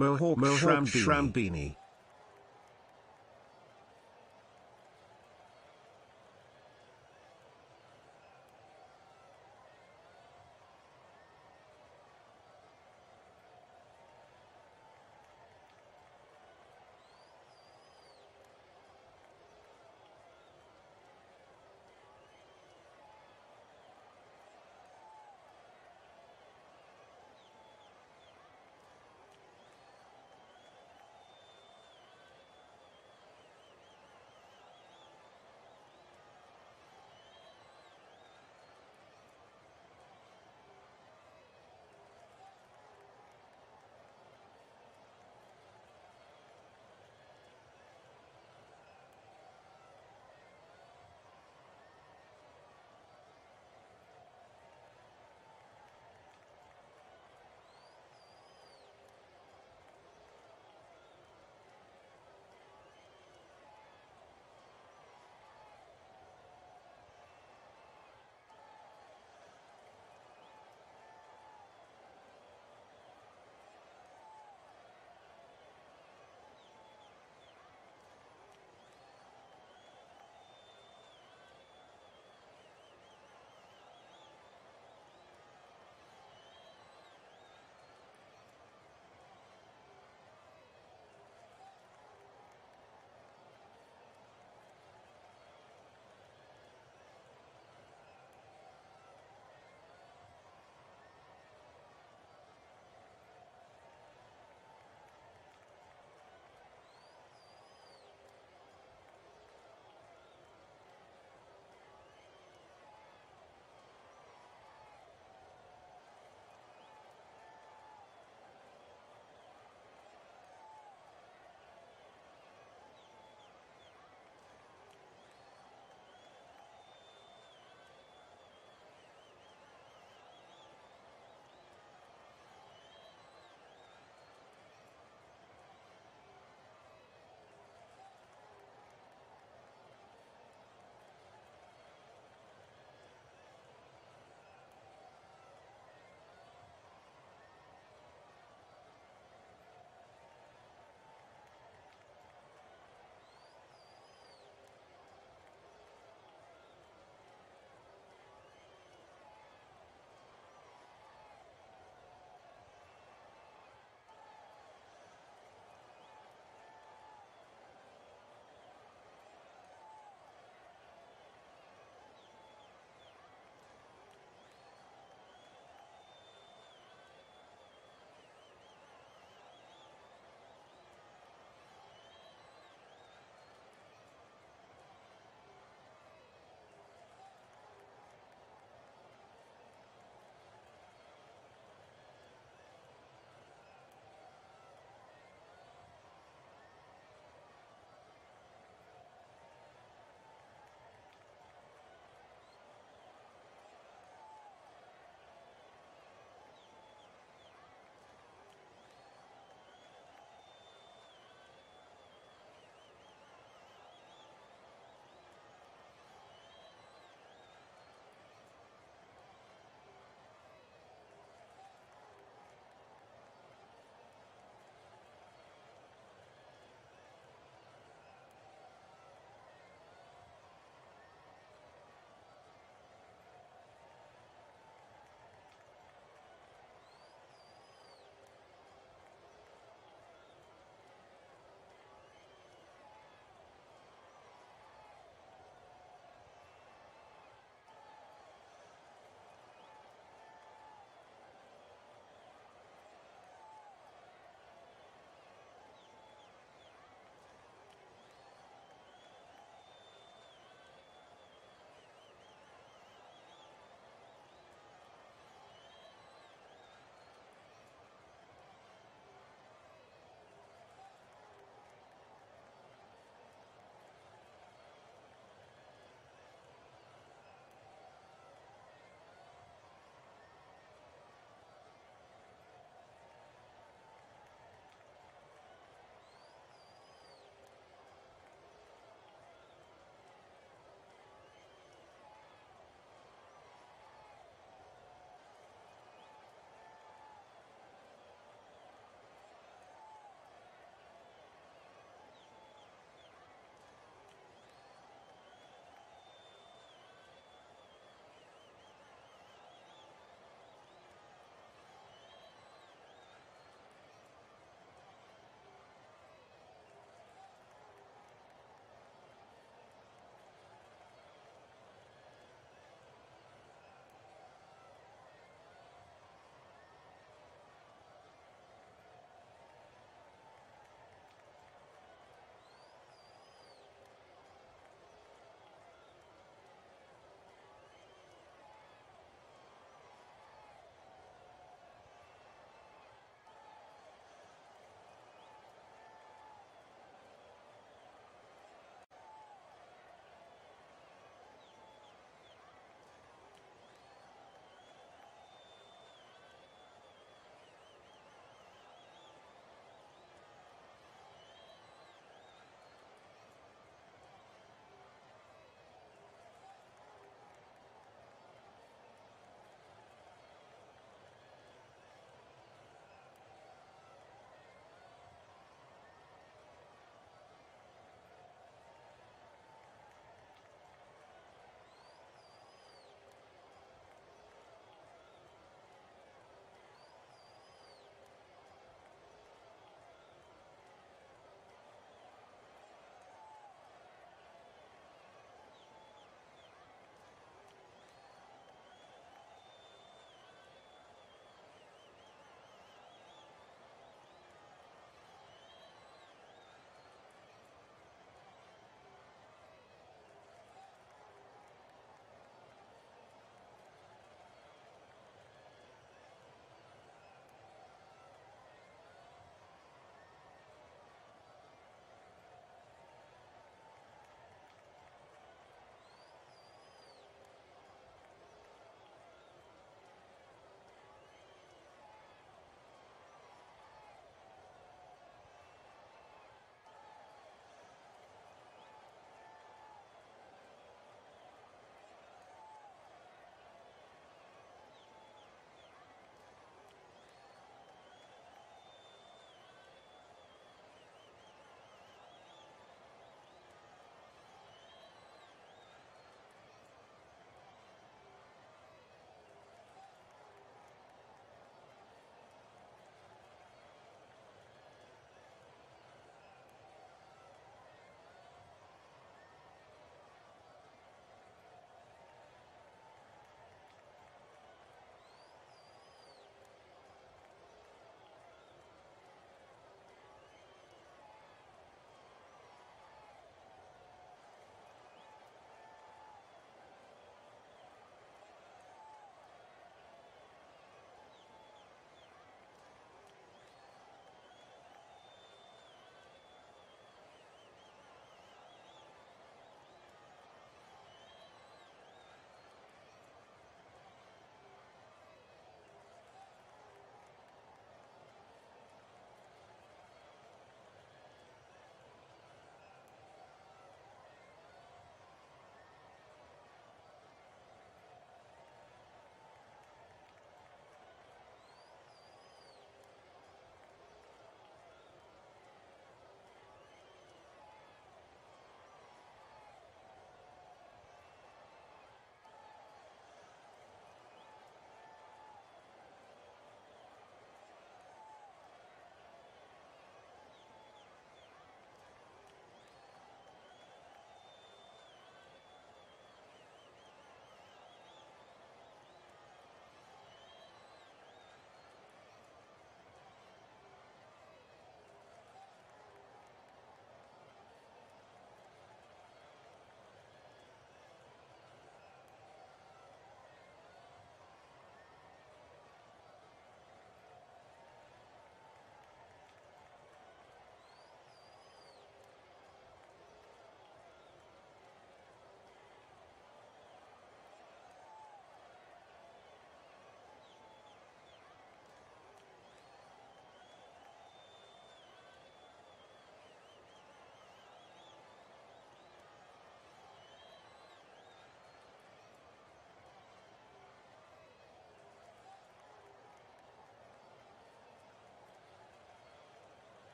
Mohawk Shrambini.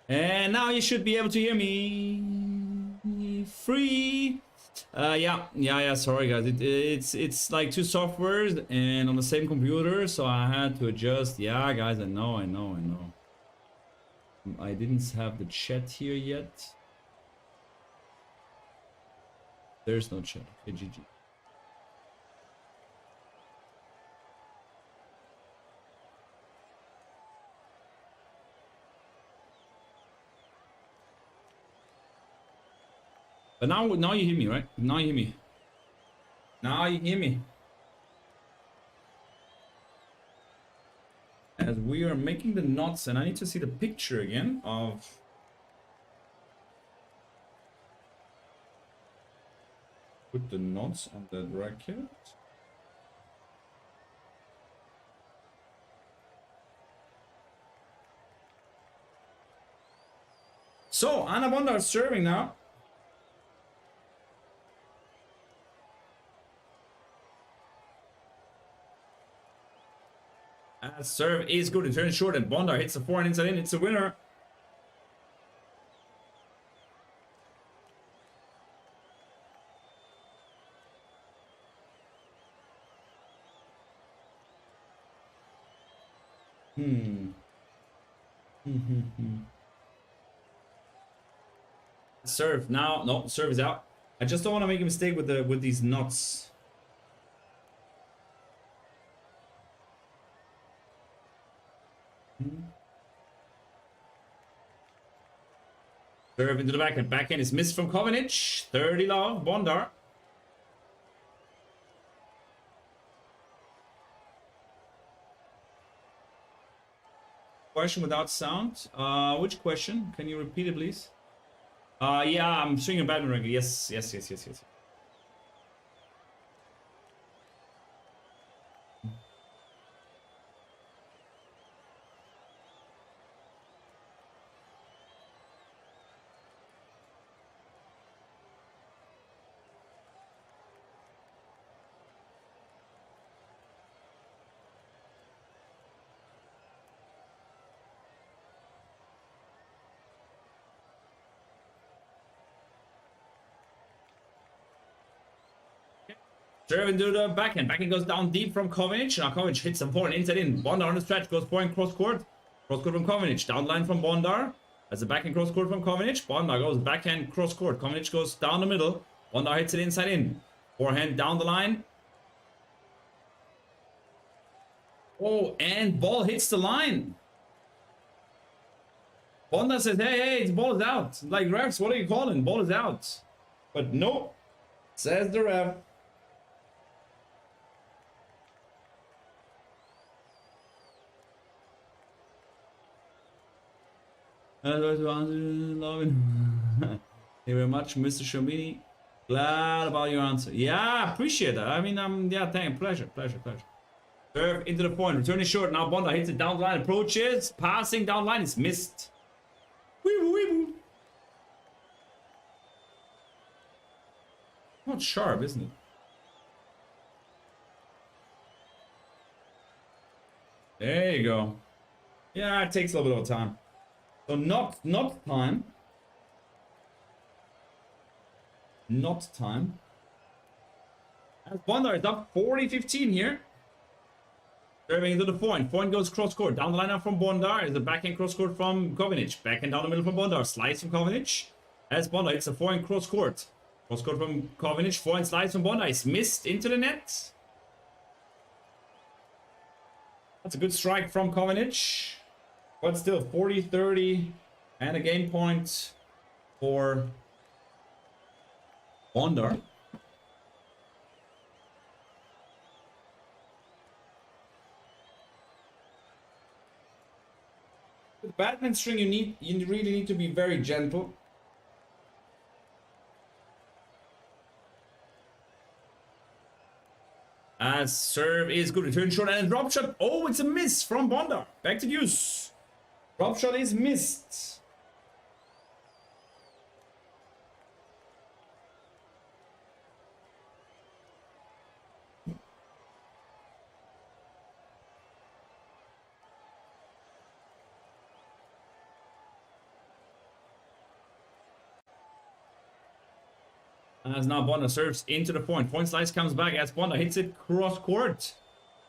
And now you should be able to hear me. Free. Yeah. Sorry, guys. It's like two softwares and on the same computer, so I had to adjust. Yeah, guys. I know. I didn't have the chat here yet. There's no chat. Okay, GG. But now you hear me, right? Now you hear me. Now you hear me. As we are making the knots, and I need to see the picture again of... Put the knots on that racket. So, Anna Bondar is serving now. Serve is good. It turns short and Bondar hits the forehand inside in. It's a winner. Serve now. No, serve is out. I just don't want to make a mistake with these knots. Serve into the backhand. Backhand is missed from KOVINIC. 30 love. Bondar. Question without sound. Which question? Can you repeat it, please? Yeah, I'm swinging a badminton racket. Yes. Serve into the backhand. Backhand goes down deep from KOVINIC. Now KOVINIC hits some forehand inside in. Bondar on the stretch goes forehand cross court. Cross court from KOVINIC. Down line from Bondar. As a backhand cross court from KOVINIC. Bondar goes backhand cross court. KOVINIC goes down the middle. Bondar hits it inside in. Forehand down the line. Oh, and ball hits the line. Bondar says, hey, the ball is out. Like, refs, what are you calling? Ball is out. But no, says the ref. Thank you very much, Mr. Shamini. Glad about your answer. Yeah, appreciate that. I mean, yeah, thank you. Pleasure. Serve into the point. Returning short. Now Bondar hits it down the line. Approaches. Passing down the line is missed. Weeboo. Not sharp, isn't it? There you go. Yeah, it takes a little bit of time. So not time. Not time. As Bondar is up 40-15 here. Serving into the point. Point goes cross court. Down the line now from Bondar. Is the backhand cross court from KOVINIC. Backhand down the middle from Bondar. Slice from KOVINIc. As Bondar hits a forehand cross court. Cross court from KOVINIc. Forehand slice from Bondar. Is missed into the net. That's a good strike from KOVINIc. But still 40-30. And a game point for Bondar. With badminton string, you really need to be very gentle. As serve is good, return short and drop shot. Oh, it's a miss from Bondar. Back to deuce. Drop shot is missed. As now Bondar serves into the point. Point slice comes back as Bondar hits it cross court.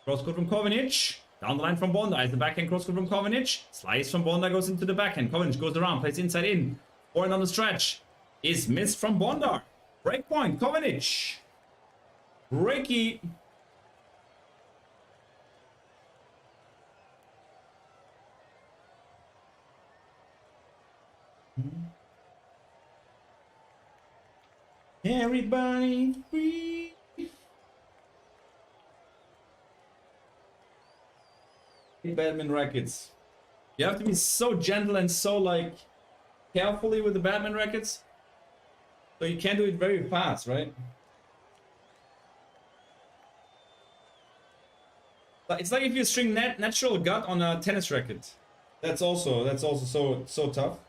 Cross court from KOVINIC. Down the line from Bondar. As the backhand cross court from KOVINIC. Slice from Bondar goes into the backhand. KOVINIC goes around. Plays inside in. Point on the stretch. Is missed from Bondar. Break point. KOVINIC. Breaky. Everybody free. Badminton rackets. You have to be so gentle and so like carefully with the badminton rackets. So you can't do it very fast, right? But it's like if you string natural gut on a tennis racket. That's also so tough.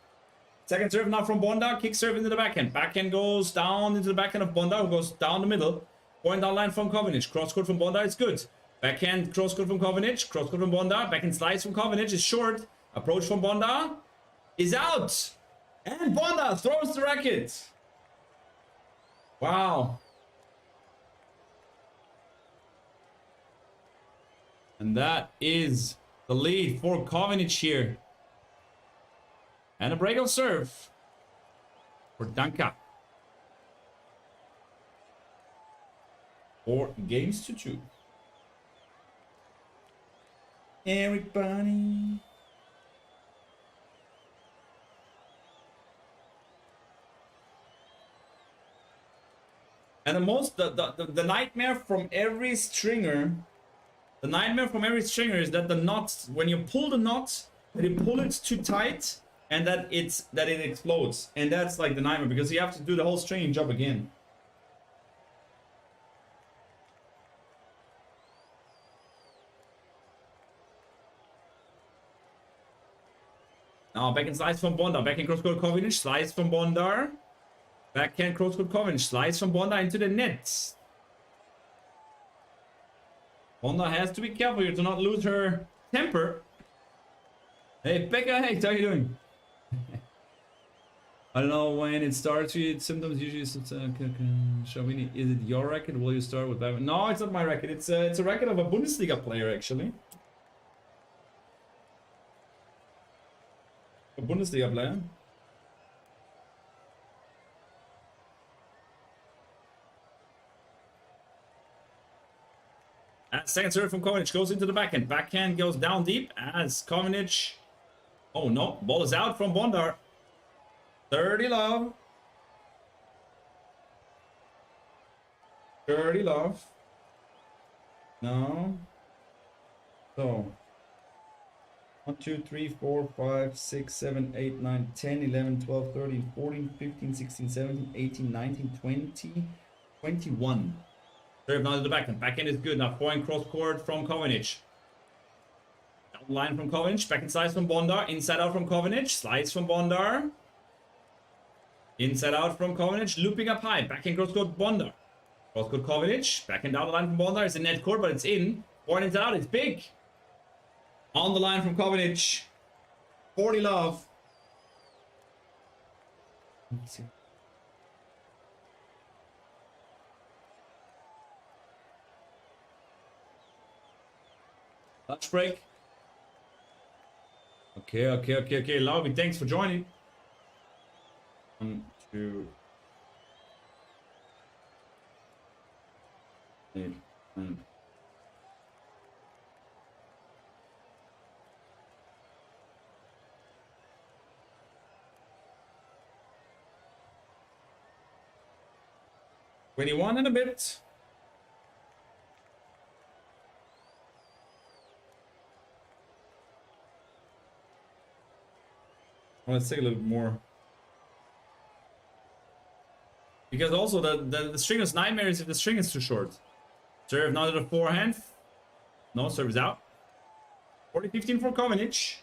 Second serve now from Bondar. Kick serve into the backhand. Backhand goes down into the backhand of Bondar, who goes down the middle. Point down line from KOVINIC. Cross court from Bondar is good. Backhand cross court from KOVINIC. Cross court from Bondar. Backhand slice from KOVINIC is short. Approach from Bondar is out. And Bondar throws the racket. Wow. And that is the lead for KOVINIC here. And a break of serve for Danka. 4 games to 2. Everybody. And the nightmare from every stringer, is that the knot, when you pull the knot, that you pull it too tight, and that it explodes. And that's like the nightmare, because you have to do the whole stringing job again. Now backhand slice from Bondar. Backhand cross court KOVINIC. Slice from Bondar. Backhand cross court KOVINIC. Slice from Bondar into the net. Bondar has to be careful here to not lose her temper. Hey Becca, hey, how are you doing? I don't know when it starts. Symptoms usually Shavini, is it your racket? Will you start with that? No, it's not my racket. It's a racket of a Bundesliga player actually. A Bundesliga player. And second serve from KOVINIC goes into the backhand. Backhand goes down deep as KOVINIC. Oh no, ball is out from Bondar. 30 love. 30 love. No. So 1, 2, 3, 4, 5, 6, 7, 8, 9, 10, 11, 12, 13, 14, 15, 16, 17, 18, 19, 20, 21. Serve now to the backhand. Backhand is good. Now point cross court from KOVINIC. Down the line from KOVINIC. Backhand slice from Bondar. Inside out from KOVINIC. Slice from Bondar. Inside out from KOVINIC. Looping up high. Backhand cross court Bondar. Cross court KOVINIC. Backhand down the line from Bondar. It's a net court, but it's in. Point inside out. It's big. On the line from KOVINIC. 40 love. Let's see. Lunch break. Okay. Lobby, thanks for joining. 1, 2, 8, 9. $21 and a bit. Well, let's take a little bit more. Because also the stringer's nightmare is if the string is too short. Serve now to the forehand. No, serve is out. 40-15 for KOVINIC.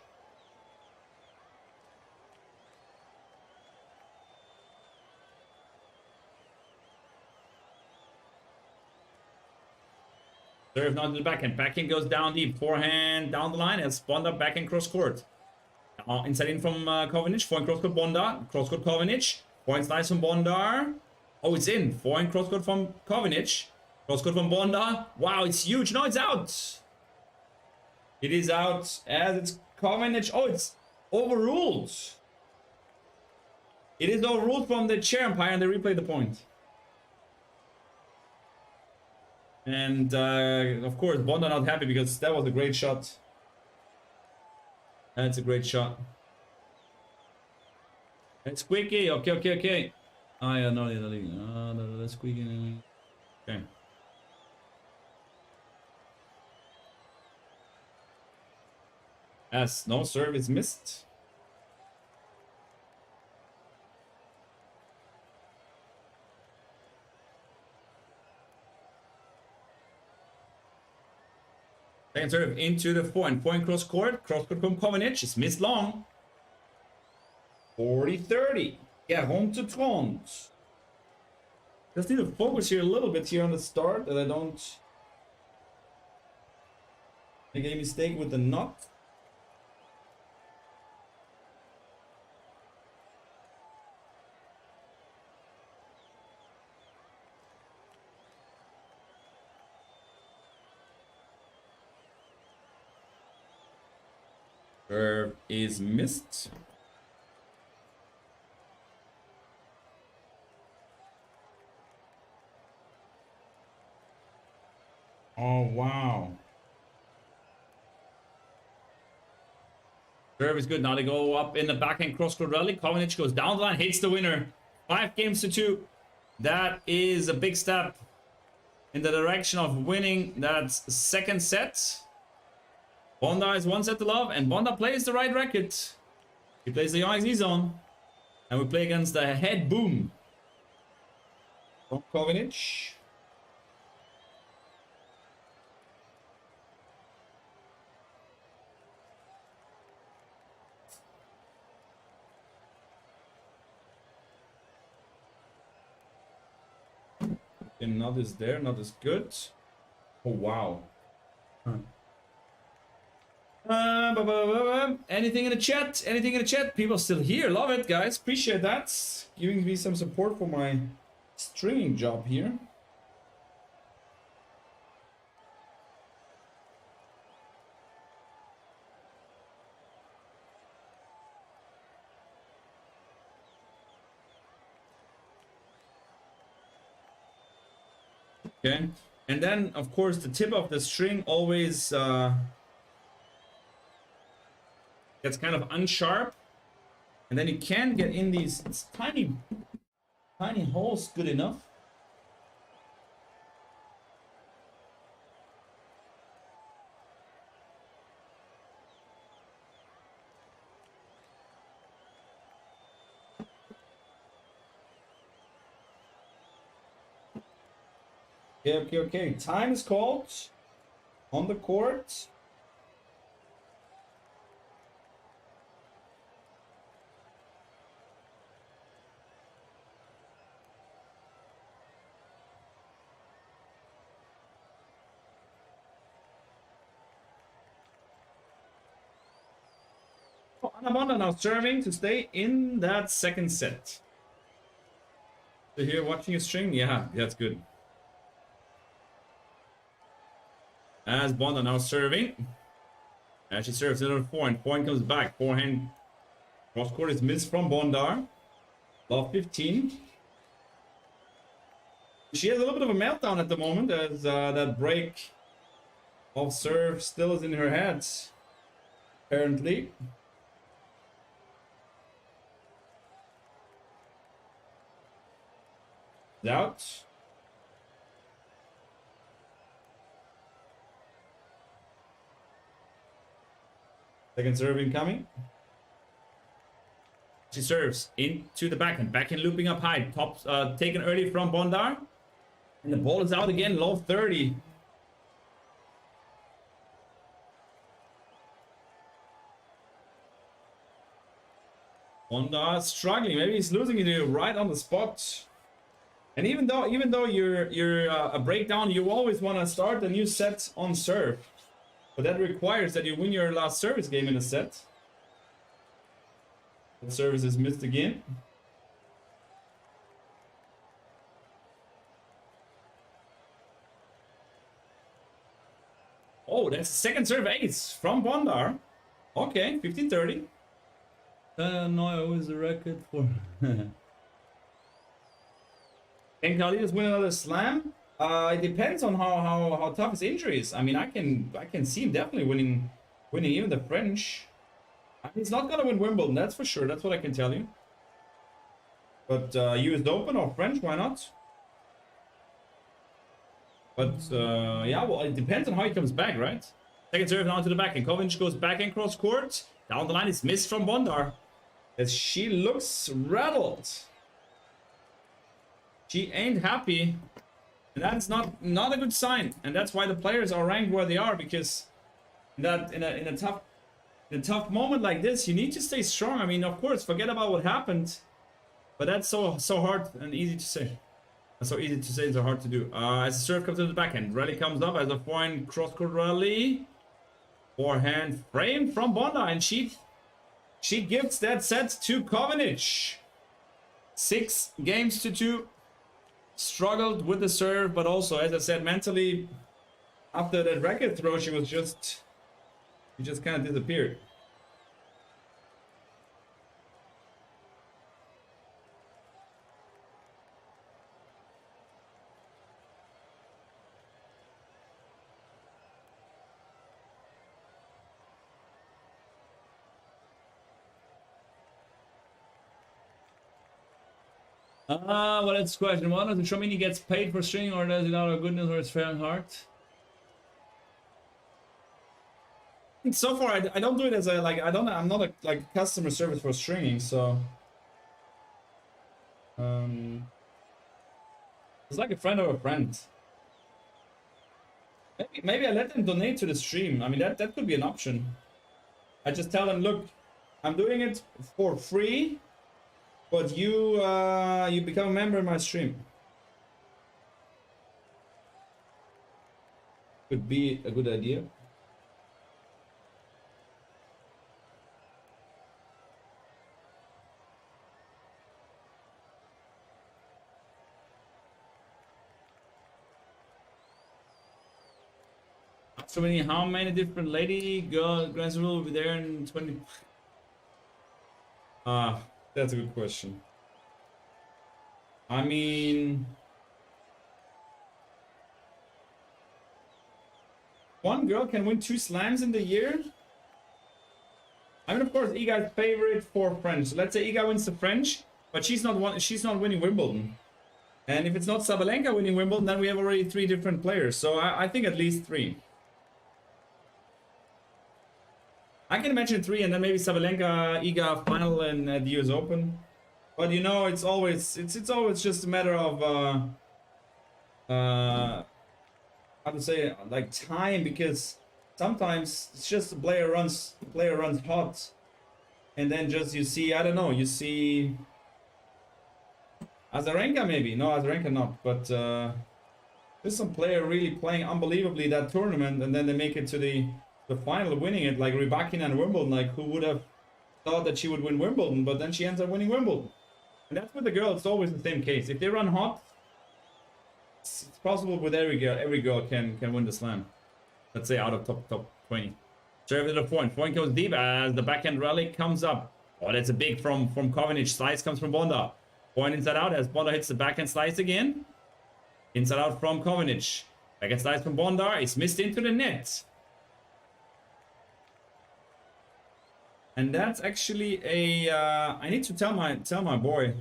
Serve now to the backhand. Backhand goes down deep. Forehand down the line as Bondar backhand cross court. Inside in from KOVINIC. Point cross court Bondar. Cross court KOVINIC. Point slice from Bondar. Oh, it's in. Forehand cross-court from KOVINIC. Cross-court from Bondar. Wow, it's huge. No, it's out. It is out as it's KOVINIC. Oh, it's overruled. It is overruled from the chair umpire and they replay the point. And of course, Bondar not happy because that was a great shot. That's a great shot. It's squeaky. Okay. Ah, yeah, no, that's squeaky. Okay. As no serve is missed. Second serve into the point. Point cross court. Cross court from KOVINIC. It's missed long. 40-30. Yeah, home to Trond. Just need to focus here a little bit here on the start that I don't make a mistake with the knot. Serve is missed. Oh, wow. Serve is good. Now they go up in the backhand cross-court rally. KOVINIC goes down the line, hits the winner. 5-2. That is a big step in the direction of winning that second set. Bondar is 1 set to love, and Bondar plays the right racket. He plays the YZ zone. And we play against the head boom from KOVINIC. And not is there, not is good. Oh wow. Anything in the chat? Anything in the chat? People still here. Love it, guys. Appreciate that. Giving me some support for my streaming job here. Okay, and then of course the tip of the string always gets kind of unsharp, and then you can get in these tiny holes good enough. Okay. Time is called on the court. Bondar now serving to stay in that second set. So here watching a string, yeah, that's good. As Bondar now serving. As she serves another forehand. Forehand comes back. Forehand cross court is missed from Bondar. Love 15. She has a little bit of a meltdown at the moment as that break of serve still is in her head. Apparently. Out. Second serve incoming. She serves into the backhand. Backhand looping up high. Top taken early from Bondar. And the ball is out again. Low 30. Bondar struggling. Maybe he's losing it right on the spot. And even though you're a breakdown, you always want to start the new set on serve. But that requires that you win your last service game in a set. The service is missed again. Oh, that's second serve ace from Bondar. Okay, 15-30. No, I always a racket for. Can Carlitos win another slam? It depends on how tough his injury is. I mean, I can see him definitely winning even the French. He's not gonna win Wimbledon, that's for sure. That's what I can tell you. But US Open or French, why not? But yeah, well, it depends on how he comes back, right? Second serve now to the back, and KOVINIC goes back and cross court. Down the line is missed from Bondar, as she looks rattled. She ain't happy, and that's not a good sign. And that's why the players are ranked where they are, because in a tough moment like this, you need to stay strong. I mean, of course, forget about what happened, but that's so hard and easy to say. So easy to say, so hard to do. As the serve comes to the backhand, rally comes up as a forehand cross-court rally. Forehand frame from Bonda, and she gives that set to KOVINIC. 6-2. Struggled with the serve, but also, as I said, mentally, after that racket throw, she just kind of disappeared. Well, that's question one. Does the Shomini gets paid for stringing, or does it out of goodness, or it's fair and heart? So far, I don't do it as a I'm not a customer service for stringing, so it's like a friend of a friend. Maybe I let them donate to the stream. I mean, that could be an option. I just tell them, look, I'm doing it for free, but you become a member in my stream. Could be a good idea. So how many different lady girl Grand Slam will be there in 20? That's a good question. I mean, one girl can win 2 slams in the year. I mean, of course, Iga's favorite for French. So let's say Iga wins the French, but she's not winning Wimbledon. And if it's not Sabalenka winning Wimbledon, then we have already 3 different players. So I think at least 3. I can imagine 3, and then maybe Sabalenka, Iga final and the US Open. But you know, it's always just a matter of how to say, like, time, because sometimes it's just the player runs hot, and then just you see, I don't know, you see Azarenka maybe, no, Azarenka not, but there's some player really playing unbelievably that tournament, and then they make it to the final, winning it, like Rybakina and Wimbledon. Like, who would have thought that she would win Wimbledon, but then she ends up winning Wimbledon. And that's with the girl, it's always the same case. If they run hot, it's possible with every girl can win the slam. Let's say out of top 20. Serve to the point goes deep as the backhand rally comes up. Oh, that's a big from KOVINIC. Slice comes from Bonda. Point inside out as Bonda hits the backhand slice again. Inside out from KOVINIC. Backhand slice from Bondar is missed into the net. And that's actually a I need to tell my boy,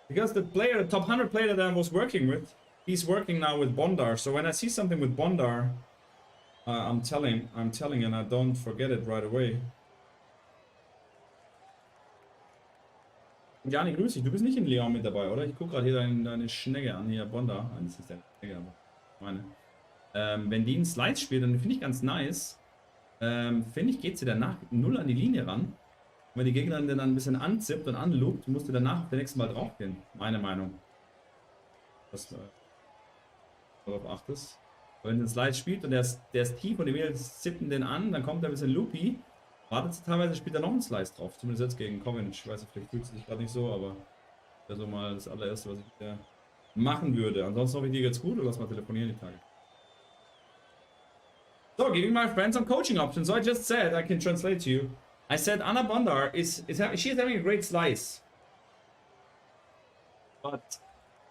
because the top 100 player that I was working with, he's working now with Bondar. So when I see something with Bondar, I'm telling, and I don't forget it right away. Jani, grüß dich. Du bist nicht in Lyon mit dabei, oder? Ich gucke gerade hier deine Schnecke an, hier Bondar. Das ist deine Schnecke, aber meine. Wenn die einen Slice spielt, dann finde ich ganz nice. Finde ich, geht sie danach 0 an die Linie ran. Und wenn die Gegnerin dann ein bisschen anzippt und anloopt, musst du danach auf der nächsten Mal drauf gehen. Meine Meinung. Was du darauf achtest. Wenn du einen Slide spielt und der ist tief und die Mädels zippen den an, dann kommt er ein bisschen loopy. Wartet sie teilweise, spielt er noch einen Slice drauf. Zumindest jetzt gegen KOVINIC. Ich weiß nicht, vielleicht fühlt es sich gerade nicht so, aber das wäre so mal das allererste, was ich da machen würde. Ansonsten hoffe ich, dir geht's gut und lass mal telefonieren die Tage. So, giving my friend some coaching options. So I just said, I can translate to you. I said Anna Bondar she's having a great slice. But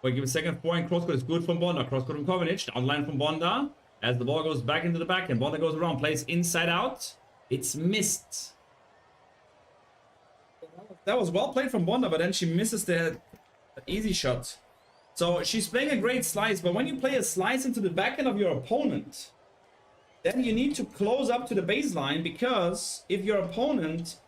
we give a second point. Crosscourt is good from Bondar. Crosscourt from KOVINIC. Down line from Bondar. As the ball goes back into the back and Bondar goes around. Plays inside out. It's missed. That was well played from Bondar, but then she misses the easy shot. So she's playing a great slice, but when you play a slice into the backhand of your opponent, then you need to close up to the baseline, because if your opponent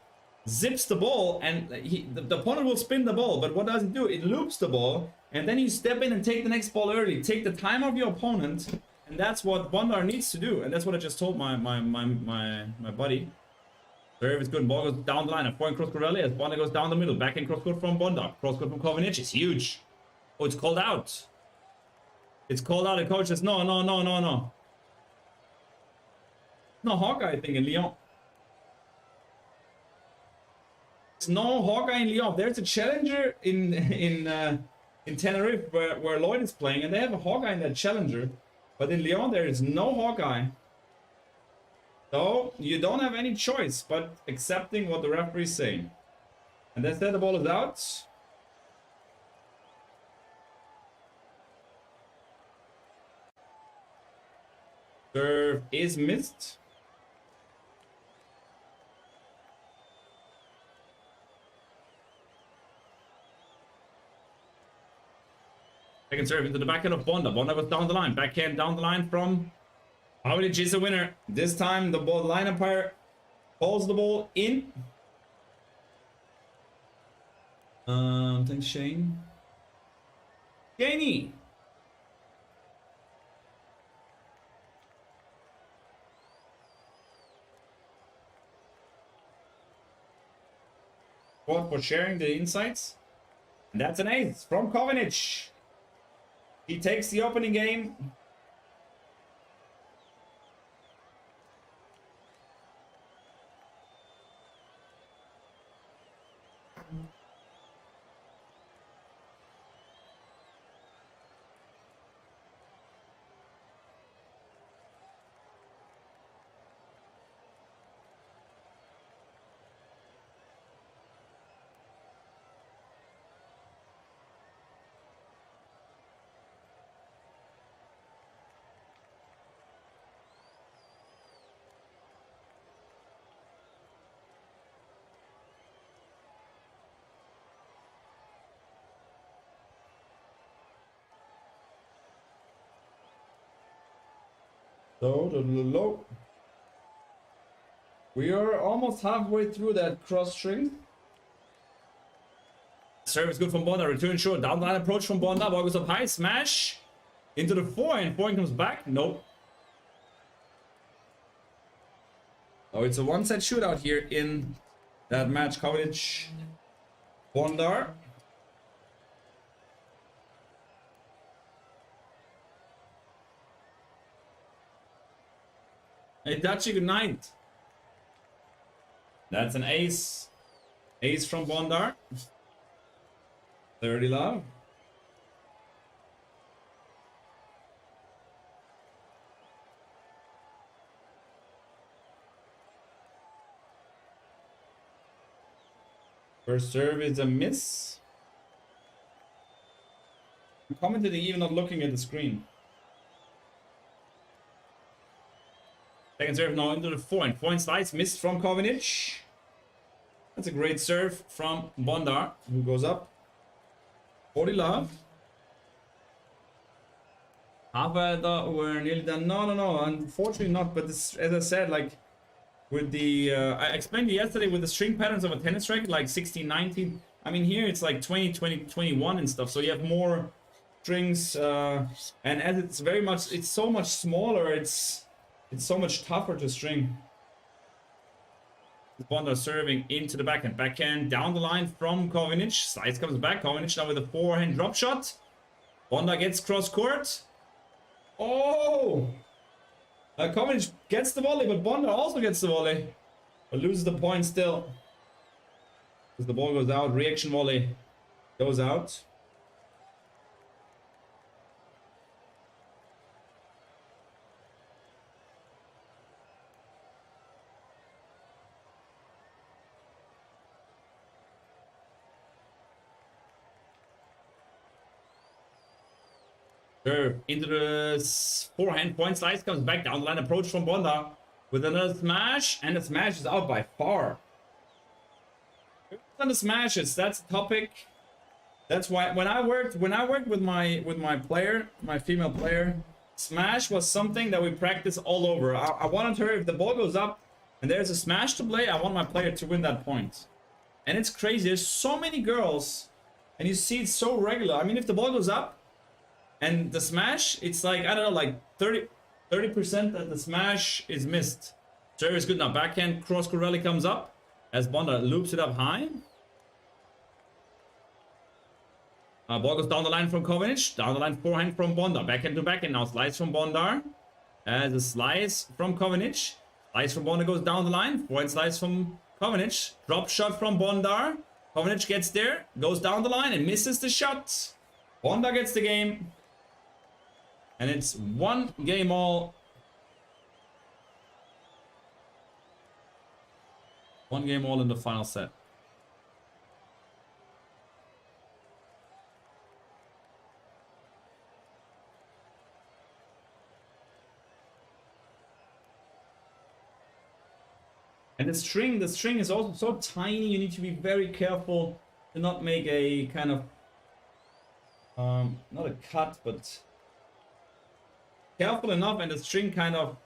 zips the ball and the opponent will spin the ball, but what does it do? It loops the ball, and then you step in and take the next ball early, take the time of your opponent, and that's what Bondar needs to do, and that's what I just told my buddy. Serve is good. Ball goes down the line. A point cross court rally as Bondar goes down the middle. Back in cross court from Bondar. Cross court from KOVINIC is huge. Oh, it's called out. It's called out. The coach says no. No Hawkeye, I think, in Lyon. There's no Hawkeye in Lyon. There's a challenger in Tenerife where Lloyd is playing, and they have a Hawkeye in that challenger. But in Lyon there is no Hawkeye. So you don't have any choice but accepting what the referee is saying. And that's that. The ball is out. Serve is missed. Second serve into the backhand of Bondar. Bondar goes down the line. Backhand down the line from KOVINIC is a winner. This time the ball line umpire calls the ball in. Thanks, Shane. Shaney. For sharing the insights. And that's an ace from KOVINIC. He takes the opening game. Low. We are almost halfway through that cross string. Service good from Bondar. Return short. Down the line approach from Bondar. Ball goes up high. Smash. Into the forehand. Forehand comes back. Nope. Oh, it's a one-set shootout here in that match. KOVINIC. Bondar. Hey, Dachi, good night. That's an ace. Ace from Bondar. 30 love. First serve is a miss. I'm commenting even not looking at the screen. Second serve now into the forehand. Forehand slice missed from KOVINIC. That's a great serve from Bondar, who goes up. 40 love. We're nearly done. No, unfortunately not. But this, as I said, like with the I explained yesterday with the string patterns of a tennis racket, like 16, 19. I mean, here it's like 20, 20, 21 and stuff. So you have more strings, and as it's so much smaller, it's so much tougher to string. Bondar serving into the backhand. Backhand down the line from KOVINIC. Slice comes back. KOVINIC now with a forehand drop shot. Bondar gets cross court. Oh! KOVINIC gets the volley, but Bondar also gets the volley. But loses the point still. Because the ball goes out. Reaction volley goes out. Serve into the forehand, point slice, comes back down the line, approach from Bondar with another smash, and the smash is out by far. And the smashes, that's a topic. That's why when I worked with my female player, smash was something that we practice all over. I wanted her, if the ball goes up and there's a smash to play, I want my player to win that point. And it's crazy, there's so many girls, and you see it's so regular. I mean, if the ball goes up and the smash, it's like, I don't know, like 30% that the smash is missed. Serve is good now. Backhand cross court rally comes up as Bondar loops it up high. Ball goes down the line from KOVINIC. Down the line forehand from Bondar. Backhand to backhand now. Slice from Bondar. As a slice from KOVINIC. Slice from Bondar goes down the line. Forehand slice from KOVINIC. Drop shot from Bondar. KOVINIC gets there. Goes down the line and misses the shot. Bondar gets the game. And it's 1-game-all. 1-game-all in the final set. And the string is also so tiny, you need to be very careful to not make a kind of, not a cut, but careful enough, and the string kind of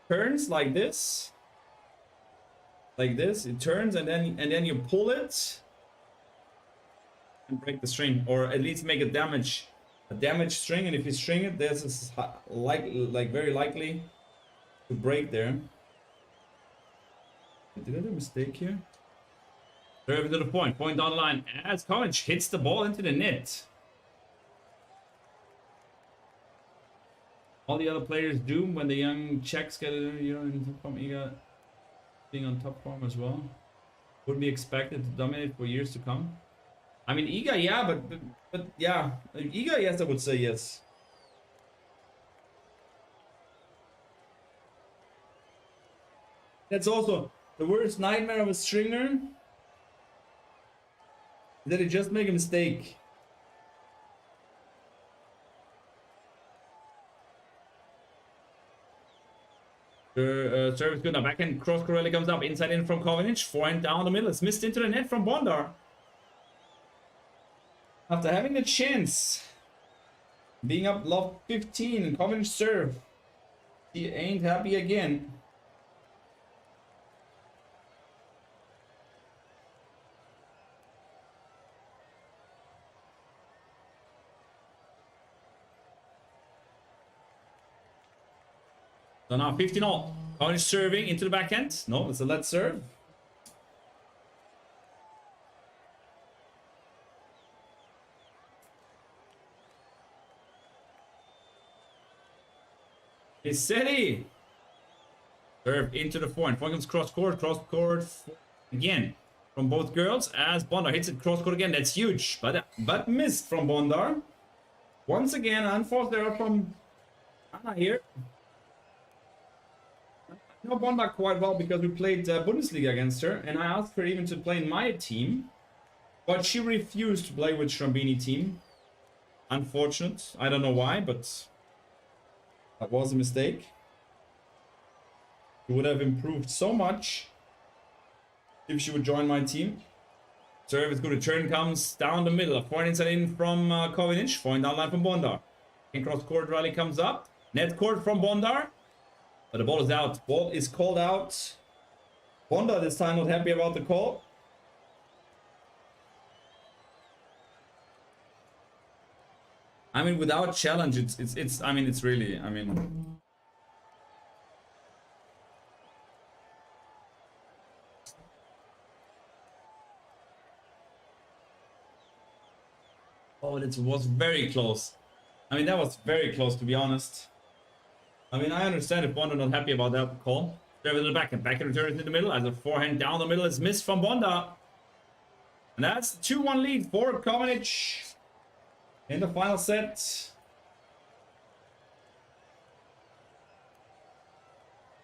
turns like this. Like this, it turns, and then you pull it and break the string, or at least make a damaged string. And if you string it, this is like very likely to break there. Did I do a mistake here? Serve to the point down the line as KOVINIC hits the ball into the net. All the other players do when the young Czechs get in from Iga being on top form as well. Would be expected to dominate for years to come. I mean, Iga, yeah, but yeah, Iga, yes, I would say yes. That's also the worst nightmare of a stringer, that he just make a mistake. Service good now. Backhand cross court rally comes up. Inside in from KOVINIC. Forehand down the middle. It's missed into the net from Bondar. After having the chance, being up love 15, KOVINIC serve. He ain't happy again. So now 15-all. KOVINIC serving into the backhand. No, it's a let serve. It's steady. Serve into the forehand. Forehand comes cross court again from both girls as Bondar hits it cross court again. That's huge, but missed from Bondar. Once again, unforced error from Anna here. I know Bondar quite well because we played Bundesliga against her, and I asked her even to play in my team, but she refused to play with Schrambini team. Unfortunate. I don't know why, but that was a mistake. She would have improved so much if she would join my team. Serve is good. Return comes down the middle. A forehand inside in from KOVINIC. Forehand down line from Bondar. Cross court rally comes up. Net court from Bondar. But the ball is out. Ball is called out. Bondar this time not happy about the call. I mean, without challenge, it's I mean, it's really, I mean. Oh, it was very close. I mean, that was very close, to be honest. I mean, I understand if Bondar not happy about that call. Serve in the backhand. Backhand returns in the middle as a forehand down the middle is missed from Bondar. And that's 2-1 lead for KOVINIC in the final set.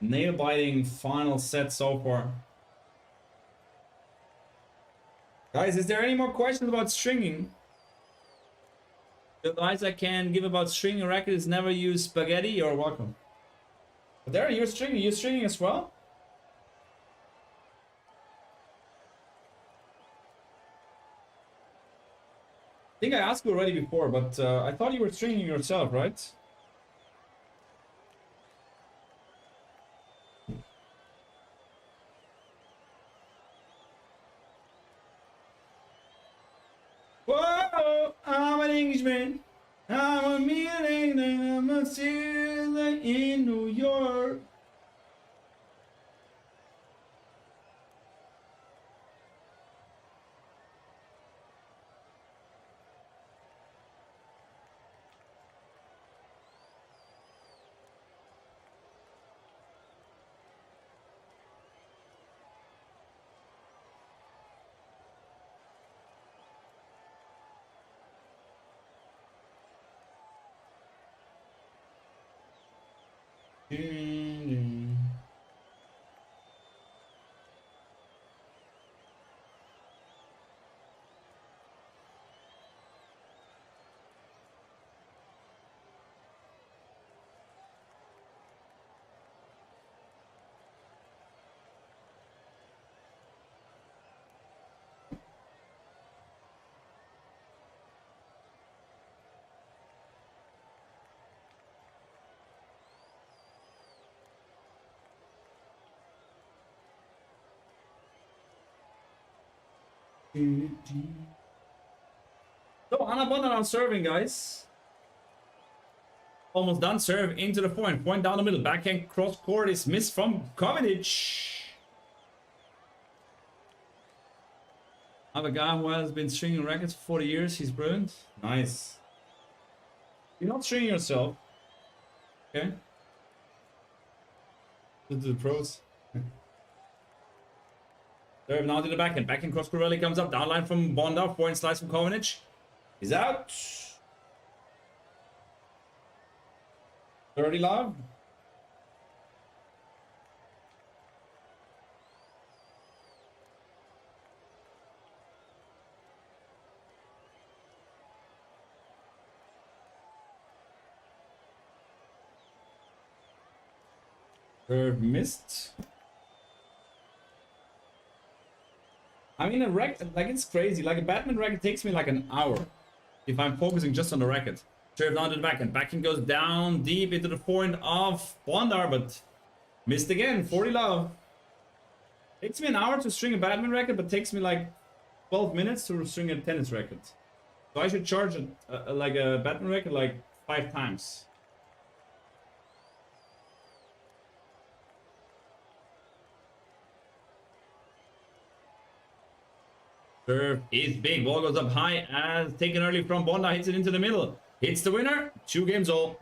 Nail-biting final set so far. Guys, is there any more questions about stringing? The advice I can give about stringing a racket is never use spaghetti. You're welcome. But there, you're stringing as well? I think I asked you already before, but I thought you were stringing yourself, right? Whoa, I'm an Englishman. I'm a meaning, I'm a citizen in New York. So Anna Bondar on serving, guys. Almost done. Serve into the point. Point down the middle. Backhand cross court is missed from KOVINIC. I have a guy who has been stringing rackets for 40 years. He's brilliant. Nice. You're not stringing yourself. Okay. To the pros. Serve now to the backhand. Backhand cross court rally comes up. Downline from BONDAR. Point slice from KOVINIC. He's out. 30 love. Serve missed. I mean, a racket, like, it's crazy. Like, a badminton racket takes me like an hour if I'm focusing just on the racket. Serve down to the backhand. Backhand goes down deep into the point of BONDAR, but missed again. 40 love. Takes me an hour to string a badminton racket, but takes me like 12 minutes to string a tennis racket. So I should charge like a badminton racket like 5 times. Serve is big. Ball goes up high as taken early from BONDAR. Hits it into the middle. Hits the winner. 2 games all.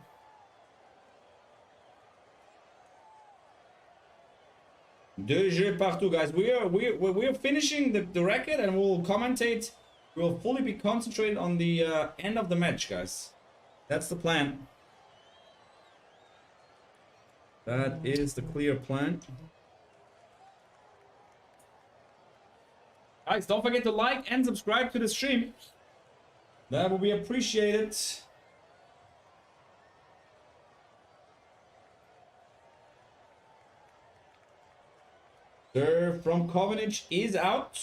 Deux jeux partout, guys. We are finishing the racket, and we'll commentate. We'll fully be concentrated on the end of the match, guys. That's the plan. That is the clear plan. Guys, don't forget to like and subscribe to the stream. That will be appreciated. Serve from KOVINIC is out.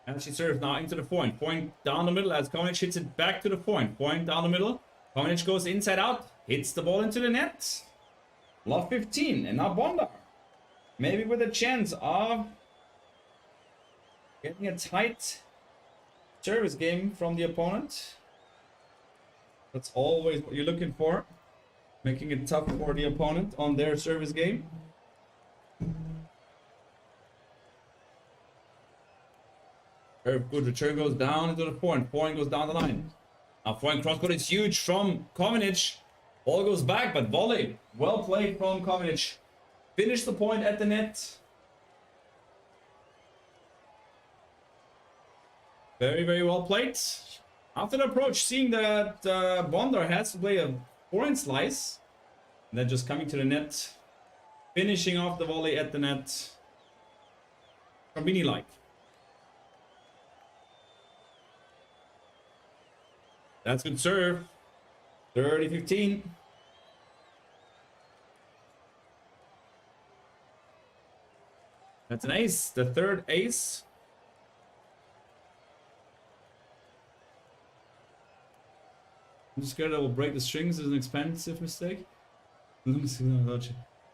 And she serves now into the point. Point down the middle as KOVINIC hits it back to the point. Point down the middle. KOVINIC goes inside out. Hits the ball into the net. Love 15. And now BONDAR. Maybe with a chance of getting a tight service game from the opponent. That's always what you're looking for. Making it tough for the opponent on their service game. Very good. Return goes down into the point. Point goes down the line. Now point cross court is huge from KOVINIC. Ball goes back, but volley. Well played from KOVINIC. Finish the point at the net. Very, very well played. After the approach, seeing that BONDAR has to play a forehand slice, and then just coming to the net, finishing off the volley at the net. Combini-like. That's good serve. 30-15. That's an ace. The third ace. I'm just scared I will break the strings as an expensive mistake. Yeah,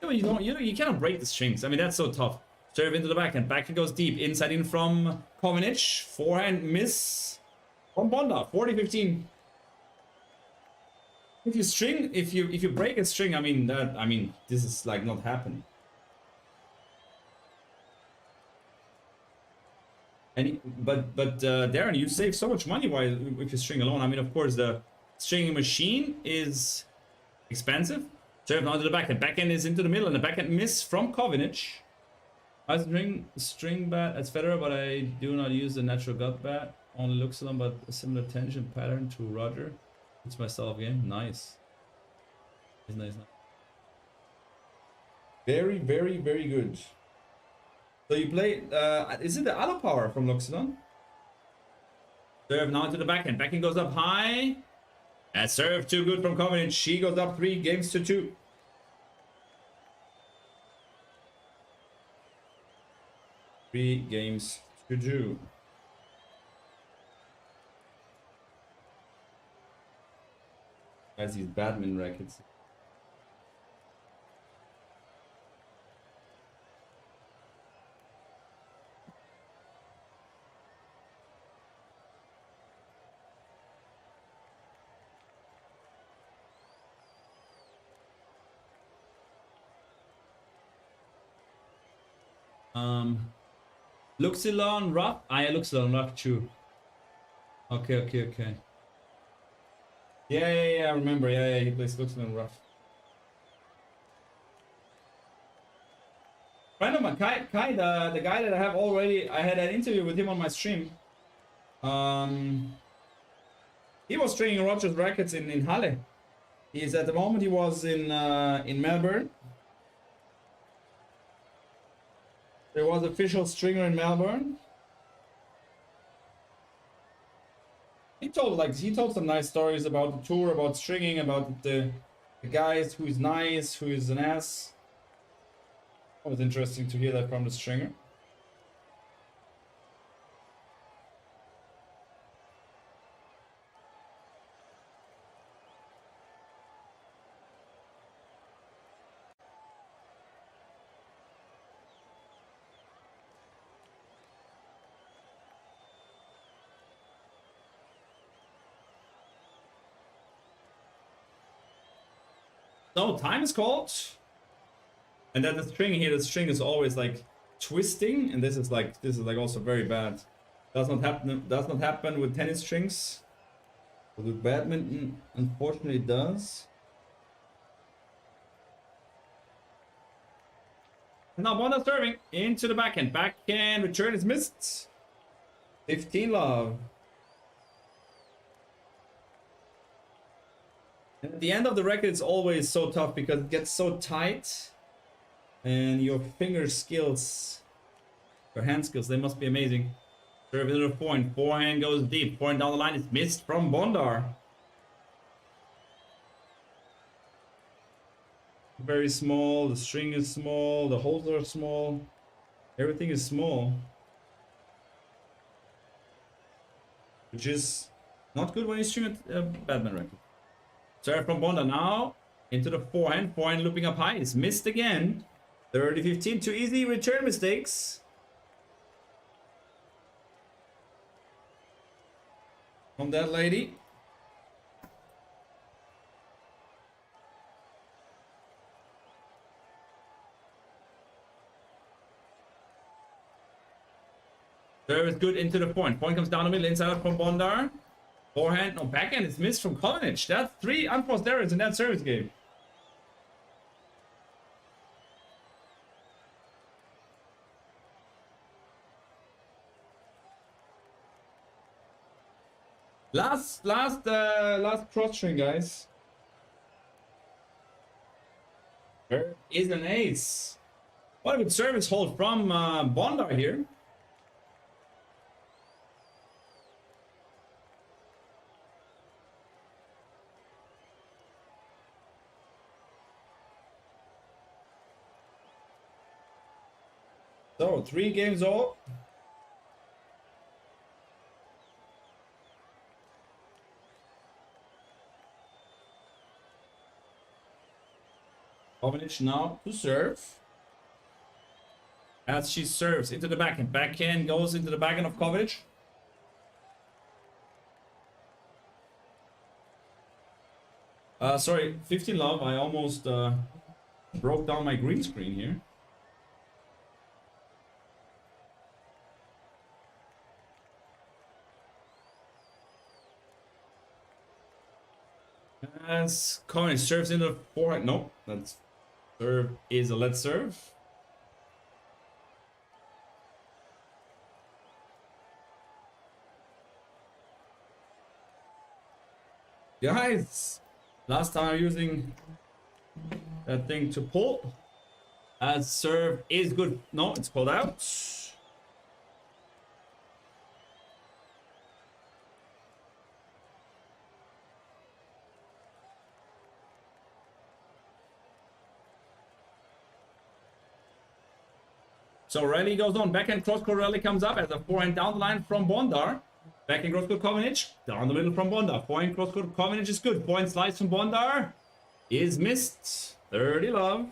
but you cannot break the strings. I mean, that's so tough. Serve into the backhand. Backhand goes deep. Inside in from KOVINIC. Forehand miss from BONDAR. 40-15. If you string, if you break a string, I mean this is like not happening. And but Darren, you save so much money if you string alone. I mean, of course, the stringing machine is expensive. Serve now to the backhand. Backhand is into the middle, and the backhand miss from KOVINIC. I string bat as Federer, but I do not use the natural gut bat. Only looks on, but a similar tension pattern to Roger. It's myself game. Nice. Nice. Very, very, very good. So you play, is it the Allo Power from Luxodon? Serve now to the backhand. Backhand goes up high. And serve too good from KOVINIC. She goes up 3-2. Three games to 2. As these badminton rackets. Luxilon rough. Yeah, Luxilon rough too. Okay. Yeah, I remember. Yeah, he plays Luxilon rough. Friend of mine, Kai, the guy that I have already, I had an interview with him on my stream. He was training Roger's rackets in Halle. He's at the moment he was in Melbourne. There was official stringer in Melbourne. He told some nice stories about the tour, about stringing, about the guys who's nice, who is an ass. It was interesting to hear that from the stringer. No, time is called. And then the string here, the string is always like twisting, and this is like also very bad. Does not happen with tennis strings. But with badminton, unfortunately it does. Now BONDAR serving into the backhand. Backhand return is missed. 15 love. And at the end of the racket, it's always so tough because it gets so tight. And your finger skills, your hand skills, they must be amazing. Serve into the point. Forehand goes deep. Forehand down the line is missed from BONDAR. Very small. The string is small. The holes are small. Everything is small. Which is not good when you string a badminton racket. Serve from BONDAR now. Into the forehand. Forehand looping up high. It's missed again. 30-15. Too easy return mistakes. From that lady. Serve is good into the point. Point comes down the middle. Inside out from BONDAR. Forehand. No, backhand is missed from KOVINIC. That's 3 unforced errors in that service game. Last cross string, guys. There is an ace. What a good service hold from BONDAR here. So 3 games all. KOVINIC now to serve. As she serves into the backhand. Backhand goes into the backhand of KOVINIC. Sorry, 15 love. I almost broke down my green screen here. As KOVINIC serves into the forehand. No, that's serve is a let's serve. Guys, last time I'm using that thing to pull. As serve is good. No, it's pulled out. So rally goes on. Backhand cross-court rally comes up as a forehand down the line from Bondar. Backhand cross-court KOVINIC. Down the middle from Bondar. Forehand cross-court KOVINIC is good. Forehand slice from Bondar is missed. 30 love.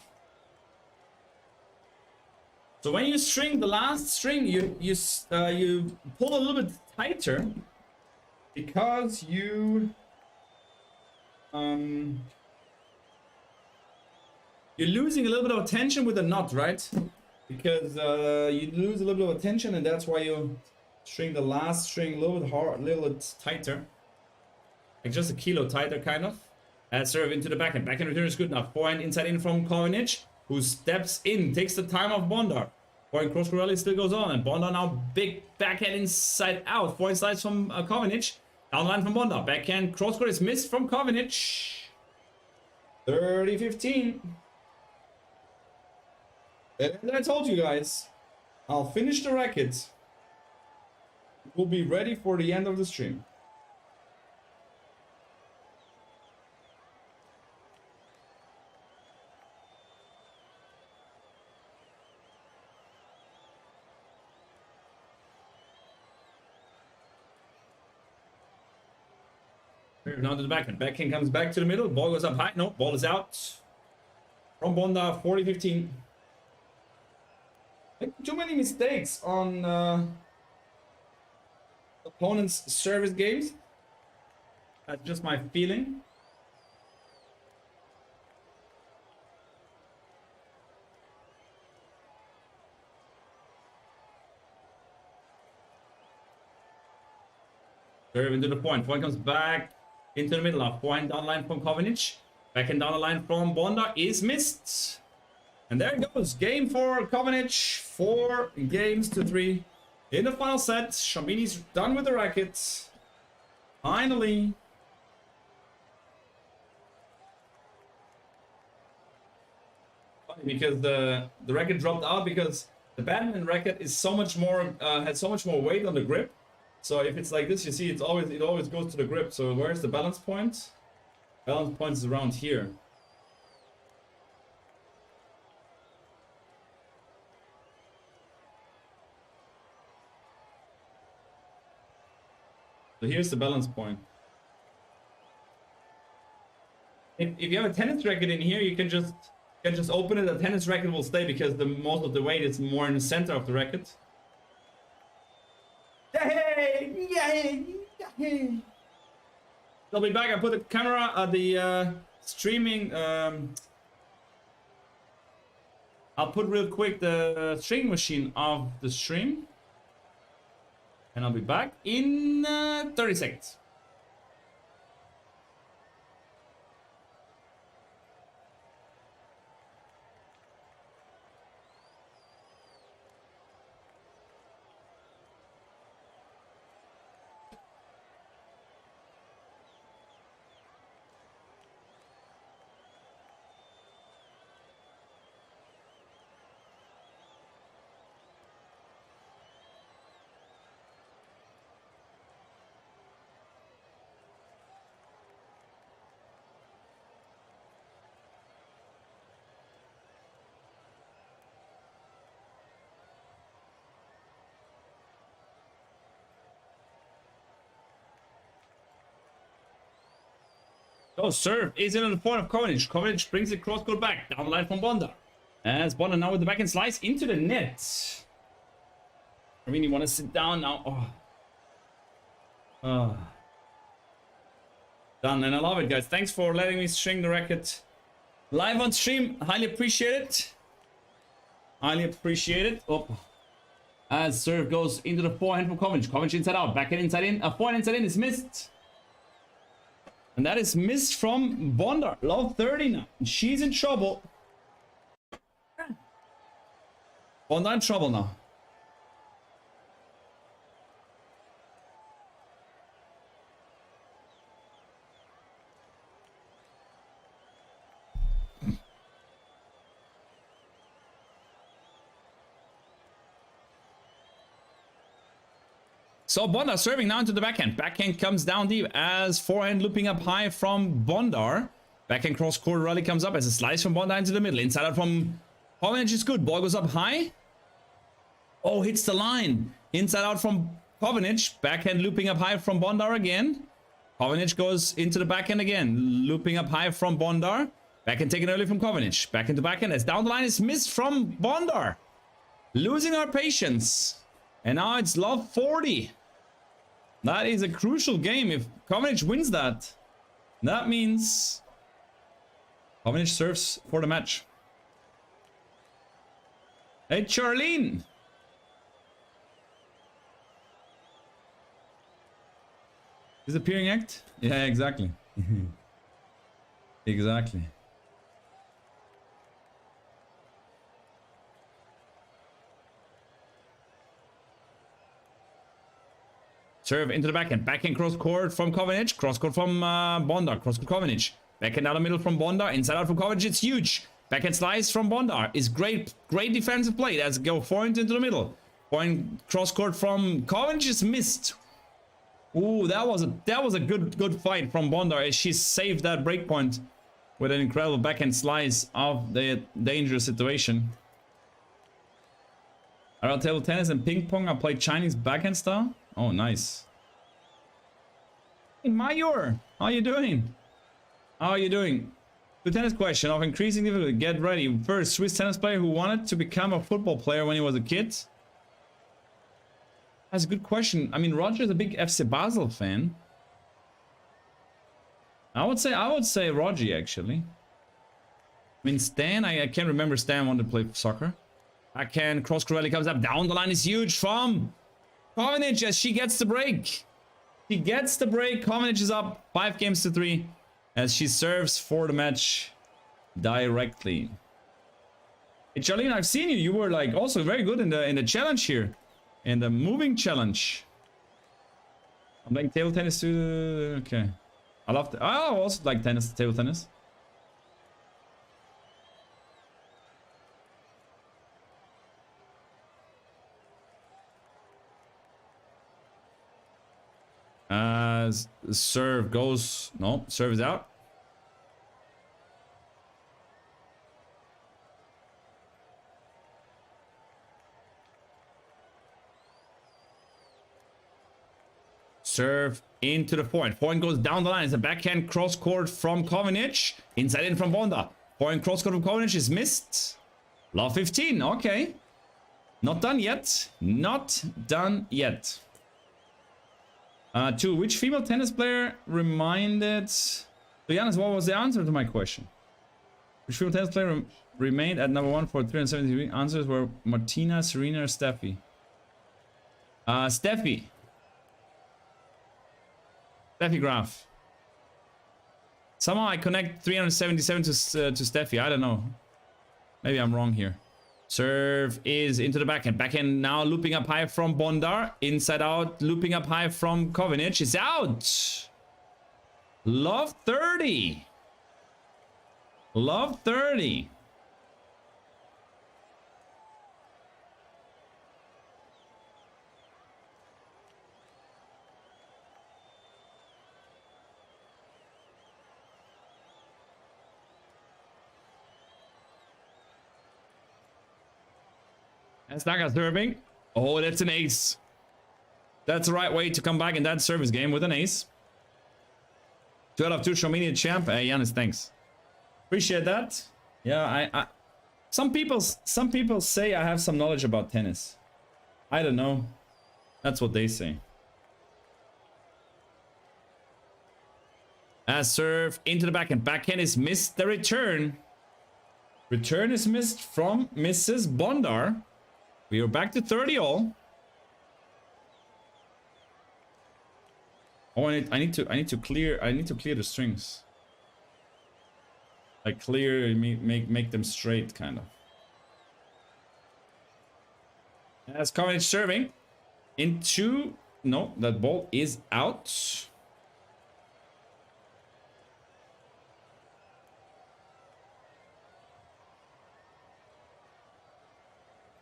So when you string the last string, you pull a little bit tighter because you're losing a little bit of tension with the knot, right? Because you lose a little bit of tension, and that's why you string the last string a little bit hard, a little bit tighter, like just a kilo tighter, kind of. And serve into the backhand. Backhand return is good enough. Forehand inside in from KOVINIC, who steps in, takes the time of Bondar. Forehand cross rally still goes on, and Bondar now big backhand inside out. Forehand slides from KOVINIC. Down the line from Bondar. Backhand cross court is missed from KOVINIC. 30-15. And I told you guys, I'll finish the racket. We'll be ready for the end of the stream. Now to the backhand. Backhand comes back to the middle. Ball goes up high. No, ball is out. From Bondar, 40-15. Too many mistakes on opponents' service games. That's just my feeling. Serve into the point. Point comes back into the middle. Of point down the line from KOVINIC. Backhand down the line from Bondar is missed. And there it goes. Game for KOVINIC. 4-3 in the final set. Shambini's done with the racket. Finally. Funny because the racket dropped out because the badminton racket is so much more has so much more weight on the grip. So if it's like this, you see it always goes to the grip. So where's the balance point? Balance point is around here. So here's the balance point. If you have a tennis racket in here, you can just open it. The tennis racket will stay because the most of the weight is more in the center of the racket. Yay! Yay! Yay! I'll be back. I put the camera at the streaming. I'll put real quick the string machine of the stream. And I'll be back in 30 seconds. So serve is in the point of KOVINIC. KOVINIC brings it cross court back. Down the line from BONDAR. As BONDAR now with the backhand slice into the net. I really want to sit down now. Oh. Done, and I love it, guys. Thanks for letting me string the racket live on stream. Highly appreciate it. Highly appreciate it. Oh. As serve goes into the forehand from KOVINIC. KOVINIC inside out, backhand inside in. A forehand inside in is missed. And that is missed from BONDAR. Love 30 now. She's in trouble. BONDAR in trouble now. So BONDAR serving now into the backhand. Backhand comes down deep as forehand looping up high from BONDAR. Backhand cross court rally comes up as a slice from BONDAR into the middle. Inside out from KOVINIC is good. Ball goes up high. Oh, hits the line. Inside out from KOVINIC. Backhand looping up high from BONDAR again. KOVINIC goes into the backhand again. Looping up high from BONDAR. Backhand taken early from KOVINIC. Back into backhand as down the line is missed from BONDAR. Losing our patience. And now it's love 40. That is a crucial game. If KOVINIC wins that, that means KOVINIC serves for the match. Hey, Charlene. Disappearing act? Yeah, exactly. Exactly. Serve into the backhand. Backhand cross court from KOVINIC. Cross court from BONDAR. Cross court KOVINIC. Backhand down the middle from BONDAR. Inside out from KOVINIC. It's huge. Backhand slice from BONDAR is great. Great defensive play. Let's go point into the middle. Point cross court from KOVINIC is missed. Ooh, that was a good fight from BONDAR as she saved that break point with an incredible backhand slice of the dangerous situation. Around table tennis and ping pong, I play Chinese backhand style. Oh, nice. Hey, Mayor, how you doing? How are you doing? The tennis question of increasing difficulty. Get ready. First, Swiss tennis player who wanted to become a football player when he was a kid. That's a good question. I mean, Roger's a big FC Basel fan. I would say Roger actually. I mean, Stan, I can't remember Stan wanted to play soccer. Backhand cross court rally comes up. Down the line is huge from KOVINIC as she gets the break. She gets the break. KOVINIC is up 5-3 as she serves for the match directly. Hey, Charlene, I've seen you. You were like also very good in the challenge here, in the moving challenge. I'm playing table tennis too. Okay, I love. I also like tennis, table tennis. As serve goes, no, serve is out. Serve into the forehand. Forehand goes down the line. It's a backhand cross court from KOVINIC. Inside in from BONDAR. Forehand cross court from KOVINIC is missed. Love 15. Okay. Not done yet. Not done yet. Two, which female tennis player reminded... So, Giannis, what was the answer to my question? Which female tennis player remained at number 1 for 370 answers were Martina, Serena, or Steffi? Steffi. Steffi Graf. Somehow I connect 377 to Steffi. I don't know. Maybe I'm wrong here. Serve is into the backhand. Backhand now looping up high from BONDAR. Inside out, looping up high from KOVINIC. It's out. Love 30. Love 30. That's Naga serving. Oh, that's an ace. That's the right way to come back in that service game with an ace. 2 out of 2 show me a champ. Hey, Giannis, thanks. Appreciate that. Yeah, some people say I have some knowledge about tennis. I don't know. That's what they say. As serve into the backhand. Backhand is missed. The return. Return is missed from Mrs. Bondar. We are back to 30 all. Oh, I need to clear the strings. Like clear, make them straight, kind of. As KOVINIC serving into, no, that ball is out.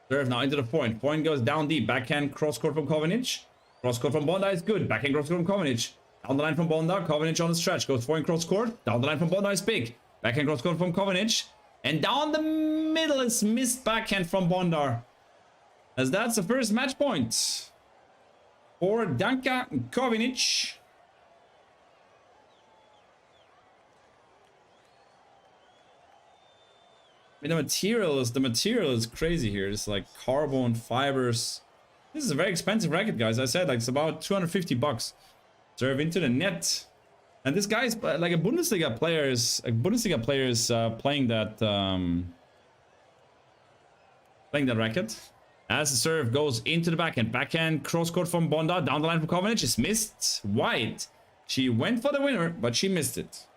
Serve now into the point. Point goes down deep. Backhand cross court from KOVINIC. Cross court from Bondar is good. Backhand cross court from KOVINIC. Down the line from Bondar. KOVINIC on the stretch. Goes point cross court. Down the line from Bondar is big. Backhand cross court from KOVINIC. And down the middle is missed backhand from Bondar. As that's the first match point for Danka KOVINIC. I mean, the material is crazy here. It's like carbon fibers. This is a very expensive racket, guys. I said like it's about 250 bucks. Serve into the net. And this guy's like a Bundesliga player is playing that racket. As the serve goes into the backhand. Backhand cross court from Bondar. Down the line from KOVINIC. Is missed wide. She went for the winner, but she missed it.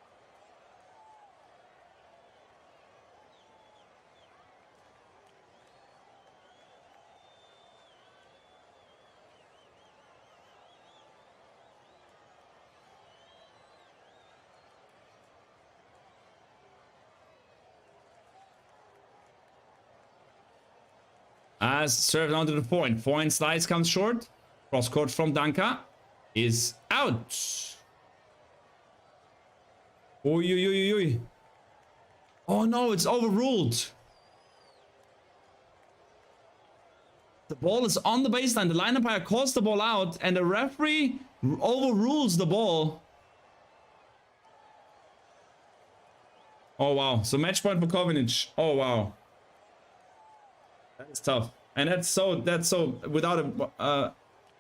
As served onto the point. Point slice comes short. Cross court from Danka is out. Oi. Oh no, it's overruled. The ball is on the baseline. The line umpire calls the ball out and the referee overrules the ball. Oh wow. So match point for KOVINIC. Oh wow. That's tough, and that's so without a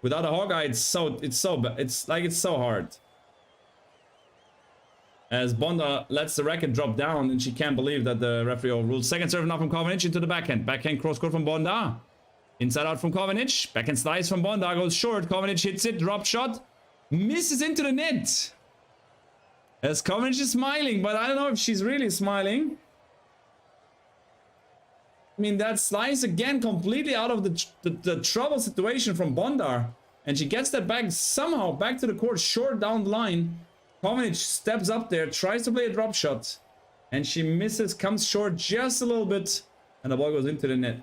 hog eye, it's so hard. As Bondar lets the racket drop down, and she can't believe that the referee overruled. Second serve now from KOVINIC into the backhand. Backhand cross court from Bondar. Inside out from KOVINIc. Backhand slice from Bondar goes short. KOVINIc hits it. Drop shot, misses into the net. As KOVINIc is smiling, but I don't know if she's really smiling. I mean, that slice again completely out of the trouble situation from Bondar. And she gets that back somehow back to the court, short down the line. KOVINIc steps up there, tries to play a drop shot. And she misses, comes short just a little bit. And the ball goes into the net.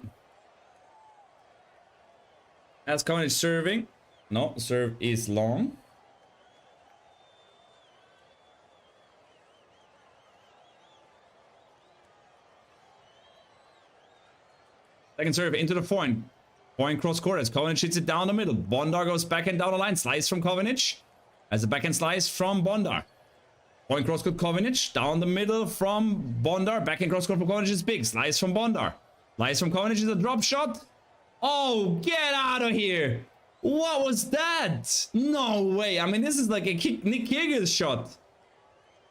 As KOVINIc serving. No, serve is long. Second serve into the point. Point cross court as KOVINIc hits it down the middle. Bondar goes backhand down the line. Slice from KOVINIc. As a backhand slice from Bondar. Point cross court KOVINIc. Down the middle from Bondar. Backhand cross court for KOVINIc is big. Slice from Bondar. Slice from KOVINIc is a drop shot. Oh, get out of here. What was that? No way. I mean, this is like a Nick Kyrgios shot.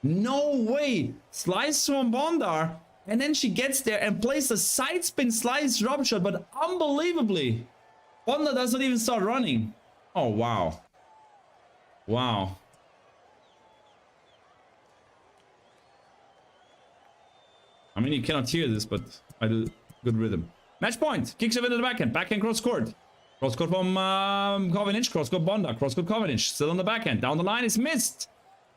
No way. Slice from Bondar. And then she gets there and plays a side spin slice drop shot, but unbelievably, Bondar does not even start running. Oh, wow. Wow. I mean, you cannot hear this, but I do good rhythm. Match point. Kicks it into the backhand. Backhand cross court. Cross court from KOVINIc. Cross court Bondar. Cross court KOVINIc. Still on the backhand. Down the line is missed.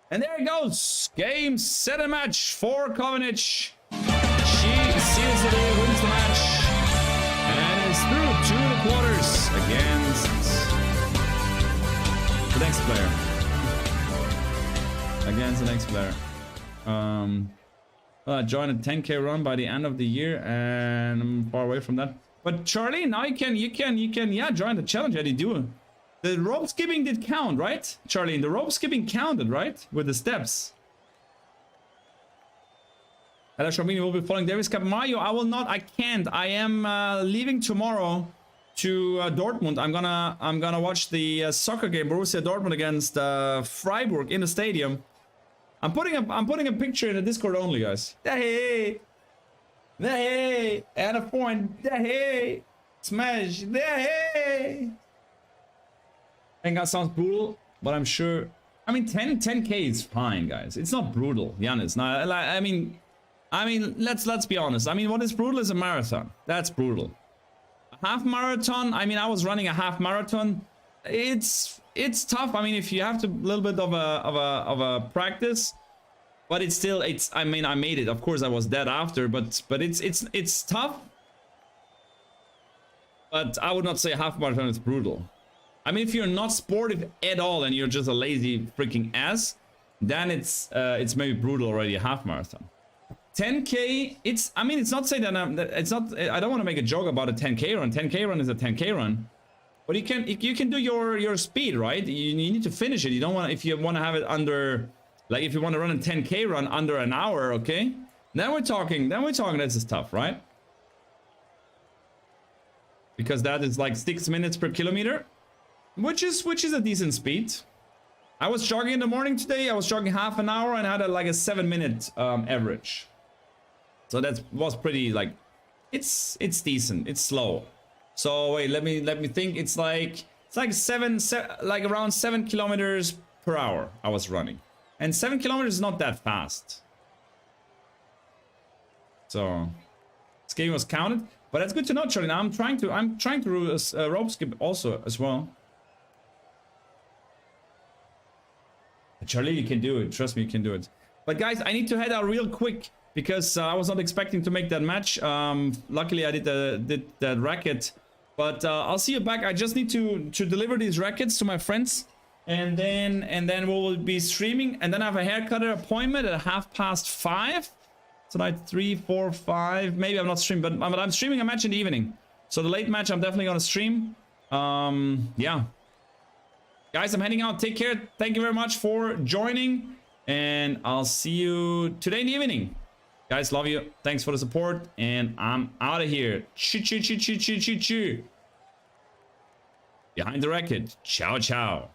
And there it goes. Game, set, and match for KOVINIc. She seals the day, wins the match, and is through to the quarters against the next player. Against the next player. Join a 10K run by the end of the year, and I'm far away from that. But Charlie, now you can yeah, join the challenge. How do you do it? The rope skipping did count, right? Charlie, the rope skipping counted, right? With the steps. Ella Shrambini will be following Davis Cup. Mario, I will not. I can't. I am leaving tomorrow to Dortmund. I'm gonna watch the soccer game, Borussia Dortmund against Freiburg in the stadium. I'm putting a picture in the Discord only, guys. Hey, and a point. Hey, smash. Hey. I think that sounds brutal, but I'm sure. I mean, 10k is fine, guys. It's not brutal, Giannis. Now, I mean, let's be honest. I mean, what is brutal is a marathon. That's brutal. A half marathon. I mean, I was running a half marathon. It's tough. I mean, if you have to a little bit of a practice, but it's still I mean, I made it. Of course, I was dead after, but it's tough. But I would not say a half marathon is brutal. I mean, if you're not sportive at all and you're just a lazy freaking ass, then it's maybe brutal already, a half marathon. 10k, I mean, it's not saying that it's not. I don't want to make a joke about a 10k run. 10k run is a 10k run, but you can do your speed, right? You need to finish it. You don't want, if you want to have it under, like if you want to run a 10k run under an hour, okay? Then we're talking. This is tough, right? Because that is like 6 minutes per kilometer. Which is a decent speed. I was jogging in the morning today. I was jogging half an hour and had like a 7-minute average. So that was pretty, like, it's decent. It's slow. So wait, let me think. It's like around 7 kilometers per hour I was running, and 7 kilometers is not that fast. So this game was counted, but that's good to know, Charlie. Now I'm trying to rope skip also as well. Charlie, you can do it. Trust me, you can do it. But guys, I need to head out real quick because I was not expecting to make that match. Luckily, I did that racket. But I'll see you back. I just need to deliver these rackets to my friends, and then we will be streaming. And then I have a haircutter appointment at 5:30. So like 3, 4, 5. Maybe I'm not streaming, but I'm streaming a match in the evening. So the late match, I'm definitely gonna stream. Yeah. Guys, I'm heading out. Take care. Thank you very much for joining. And I'll see you today in the evening. Guys, love you. Thanks for the support. And I'm out of here. Choo. Behind the racket. Ciao, ciao.